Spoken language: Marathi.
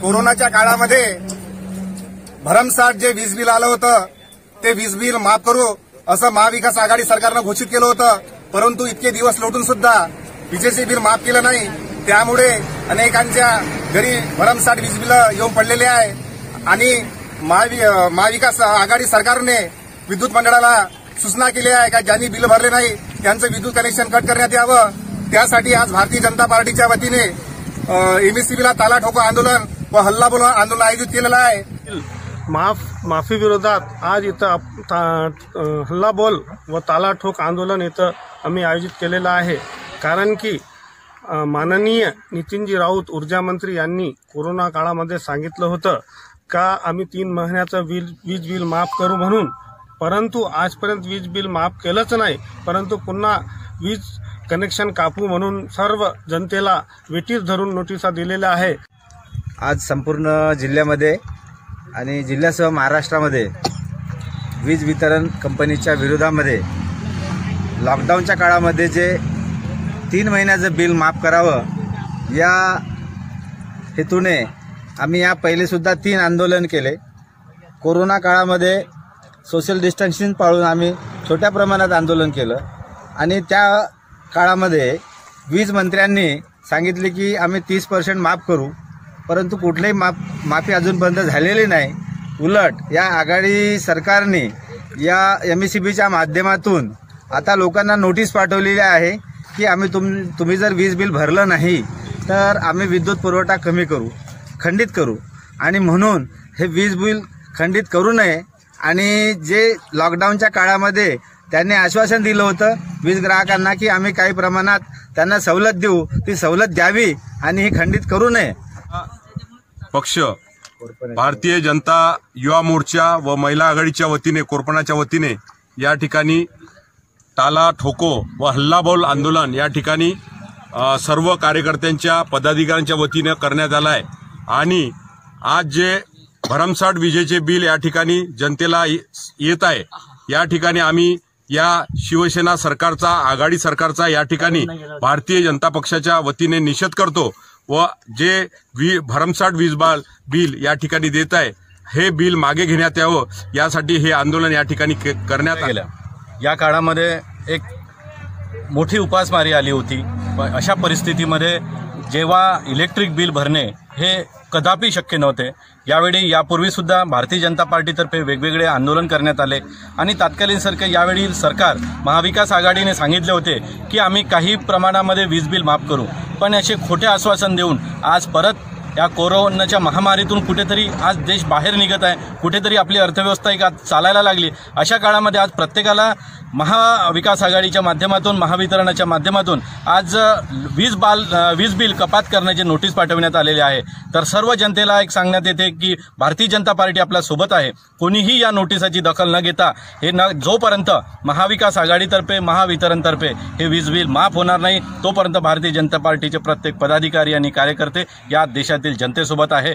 कोरोनाच्या काळामध्ये भरमसाठ जे वीज बिल आलं होतं ते वीज बिल माफ करू असं महाविकास आघाडी सरकारनं घोषित केलं होतं, परंतु इतके दिवस लोटून सुद्धा विजेचे बिल माफ केलं नाही। त्यामुळे अनेकांच्या घरी भरमसाठ वीज बिल येऊन पडलेले आहे आणि महाविकास आघाडी सरकारने विद्युत मंडळाला सूचना केली आहे का ज्यांनी बिल भरले नाही त्यांचं विद्युत कनेक्शन कट करण्यात यावं। त्यासाठी आज भारतीय जनता पार्टीच्या वतीने एमएससीबीला ताला ठोको आंदोलन व हल्लाबोल आंदोलन आयोजित केलेलं आहे। माफी विरोधात आज इथं हल्लाबोल व ताला ठोक आंदोलन इथं आम्ही आयोजित केलेलं आहे। कारण की माननीय नितीनजी राऊत ऊर्जा मंत्री यांनी कोरोना काळामध्ये सांगितलं होतं का आम्ही 3 महिन्याचं वीज बिल माफ करू म्हणून, परंतु आजपर्यंत वीज बिल माफ केलंच नाही, परंतु पुन्हा वीज कनेक्शन कापू म्हणून सर्व जनतेला वेठीस धरून नोटिसा दिलेल्या आहे। आज संपूर्ण जिल्ह्यामध्ये आणि जिल्ह्यासह महाराष्ट्रामध्ये वीज वितरण कंपनीच्या विरोधामध्ये लॉकडाऊनच्या काळामध्ये जे 3 महिन्याचं बिल माफ करावं या हेतूने आम्ही या पहिलेसुद्धा 3 आंदोलन केले। कोरोना काळामध्ये सोशल डिस्टन्सिंग पाळून आम्ही छोट्या प्रमाणात आंदोलन केलं आणि त्या काळामध्ये वीज मंत्र्यांनी सांगितले की आम्ही 30% माफ करू, परंतु कुठलीही माफी अजूनपर्यंत झालेली नाही। उलट या आघाडी सरकारने या एमएससीबीच्या माध्यमातून आता लोकांना नोटीस पाठवलेली आहे की आम्ही तुम्ही जर वीज बिल भरलं नाही तर आम्ही विद्युत पुरवठा कमी करू, खंडित करू आणि म्हणून हे वीज बिल खंडित करू नये। आणि जे लॉकडाऊनच्या काळामध्ये त्यांनी आश्वासन दिलं होतं वीज ग्राहकांना की आम्ही काही प्रमाणात त्यांना सवलत देऊ, ती सवलत द्यावी आणि ही खंडित करू नये। पक्ष भारतीय जनता युवा मोर्चा व महिला आघाडीच्या वतीने कोरपणाच्या वतीने या ठिकाणी ताला ठोको व हल्लाबोल आंदोलन या ठिकाणी सर्व कार्यकर्त्यांच्या पदाधिकाऱ्यांच्या वतीने करण्यात आलं आहे। आणि आज जे भरमसाठ विजेचे बिल या ठिकाणी जनतेला येत आहे, या ठिकाणी आम्ही या शिवसेना सरकारचा, आघाडी सरकारचा या ठिकाणी भारतीय जनता पक्षाच्या वतीने निषेध करतो व जे भरमसाठ वीज बिल या ठिकाणी देत आहे हे बिल मागे घेण्यात यावं यासाठी हे आंदोलन या ठिकाणी करण्यात आलं। या काळामध्ये एक मोठी उपासमारी आली होती। अशा परिस्थितीमध्ये जेव्हा इलेक्ट्रिक बिल भरणे हे कदापि शक्य नव्हते, यावेळी यापूर्वी सुद्धा भारतीय जनता पार्टीतर्फे वेगवेगळे आंदोलन करण्यात आले आणि तत्कालीन यावेळी सरकार महाविकास आघाडीने सांगितले होते की आम्ही काही प्रमाणामध्ये वीज बिल माफ करू, पण असे खोटे आश्वासन देऊन आज परत या कोरोनाच्या महामारीतून कुठेतरी आज देश बाहेर निघत आहे, कुठेतरी आपली अर्थव्यवस्था एक चालायला लागली। अशा काळामध्ये आज प्रत्येकाला महाविकास आघाडीच्या माध्यमातून, महावितरणाच्या माध्यमातून आज वीज बिल कपात करण्याचे नोटीस पाठवण्यात आलेले आहे। तर सर्व जनतेला एक सांगण्यात येते की भारतीय जनता पार्टी आपल्या सोबत आहे। कोणीही या नोटिसाची दखल न घेता जोपर्यंत महाविकास आघाडीतर्फे, महावितरणतर्फे हे वीज बिल माफ होणार नाही तोपर्यंत भारतीय जनता पार्टीचे प्रत्येक पदाधिकारी आणि कार्यकर्ते या देशातील जनतेसोबत आहे।